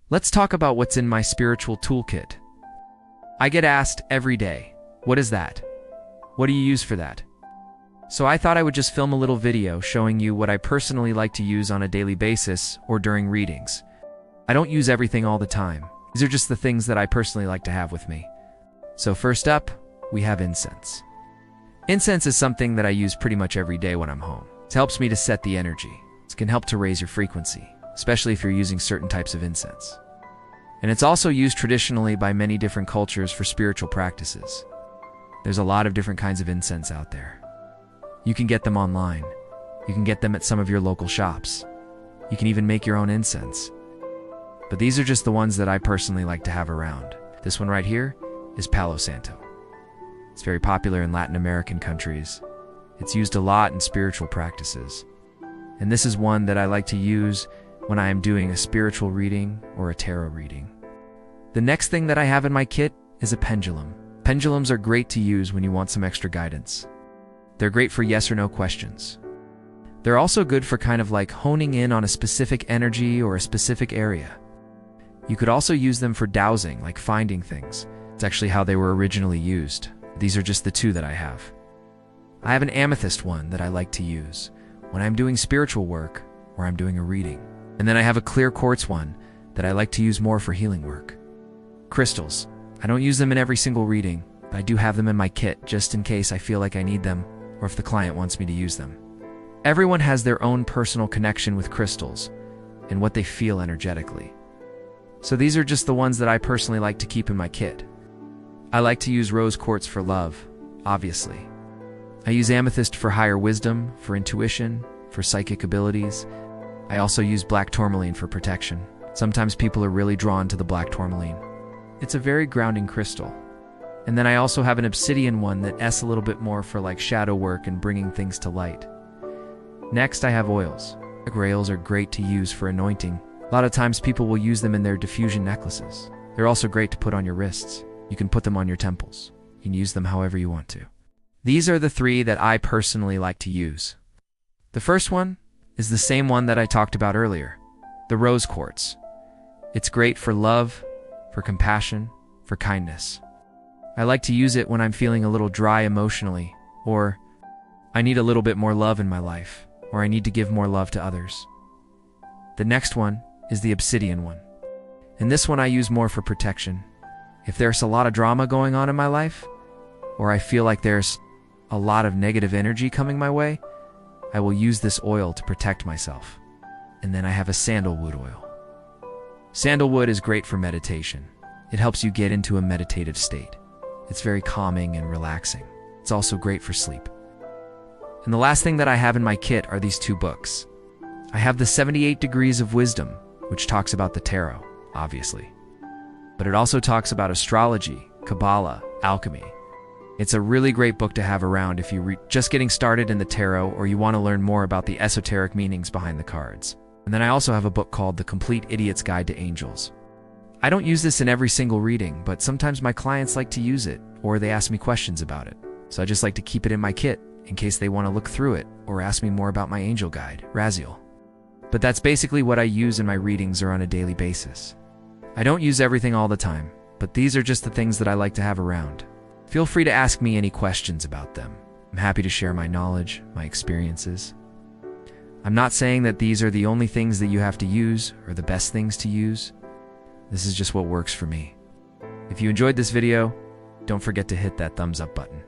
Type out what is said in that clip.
Let's talk about what's in my spiritual toolkit. I get asked every day, what is that? What do you use for that? So I thought I would just film a little video showing you what I personally like to use on a daily basis or during readings. I don't use everything all the time. These are just the things that I personally like to have with me. So first up, we have incense. Incense is something that I use pretty much every day when I'm home. It helps me to set the energy. It can help to raise your frequency, especially if you're using certain types of incense. And it's also used traditionally by many different cultures for spiritual practices. There's a lot of different kinds of incense out there. You can get them online. You can get them at some of your local shops. You can even make your own incense. But these are just the ones that I personally like to have around. This one right here is Palo Santo. It's very popular in Latin American countries. It's used a lot in spiritual practices. And this is one that I like to use when I am doing a spiritual reading or a tarot reading. The next thing that I have in my kit is a pendulum. Pendulums are great to use when you want some extra guidance. They're great for yes or no questions. They're also good for kind of like honing in on a specific energy or a specific area. You could also use them for dowsing, like finding things. It's actually how they were originally used. These are just the two that I have. I have an amethyst one that I like to use when I'm doing spiritual work or I'm doing a reading. And then I have a clear quartz one that I like to use more for healing work. Crystals. I don't use them in every single reading, but I do have them in my kit just in case I feel like I need them or if the client wants me to use them. Everyone has their own personal connection with crystals and what they feel energetically. So these are just the ones that I personally like to keep in my kit. I like to use rose quartz for love, obviously. I use amethyst for higher wisdom, for intuition, for psychic abilities. I also use black tourmaline for protection. Sometimes people are really drawn to the black tourmaline. It's a very grounding crystal. And then I also have an obsidian one that's a little bit more for like shadow work and bringing things to light. Next, I have oils. Oils are great to use for anointing. A lot of times people will use them in their diffusion necklaces. They're also great to put on your wrists. You can put them on your temples. You can use them however you want to. These are the three that I personally like to use. The first one is the same one that I talked about earlier, the rose quartz. It's great for love, for compassion, for kindness. I like to use it when I'm feeling a little dry emotionally, or I need a little bit more love in my life, or I need to give more love to others. The next one is the obsidian one. And this one I use more for protection. If there's a lot of drama going on in my life, or I feel like there's a lot of negative energy coming my way, I will use this oil to protect myself. And then I have a sandalwood oil. Sandalwood is great for meditation. It helps you get into a meditative state. It's very calming and relaxing. It's also great for sleep. And the last thing that I have in my kit are these two books. I have the 78 Degrees of Wisdom, which talks about the tarot, obviously. But it also talks about astrology, Kabbalah, alchemy. It's a really great book to have around if you're just getting started in the tarot or you want to learn more about the esoteric meanings behind the cards. And then I also have a book called The Complete Idiot's Guide to Angels. I don't use this in every single reading, but sometimes my clients like to use it or they ask me questions about it. So I just like to keep it in my kit in case they want to look through it or ask me more about my angel guide, Raziel. But that's basically what I use in my readings or on a daily basis. I don't use everything all the time, but these are just the things that I like to have around. Feel free to ask me any questions about them. I'm happy to share my knowledge, my experiences. I'm not saying that these are the only things that you have to use or the best things to use. This is just what works for me. If you enjoyed this video, don't forget to hit that thumbs up button.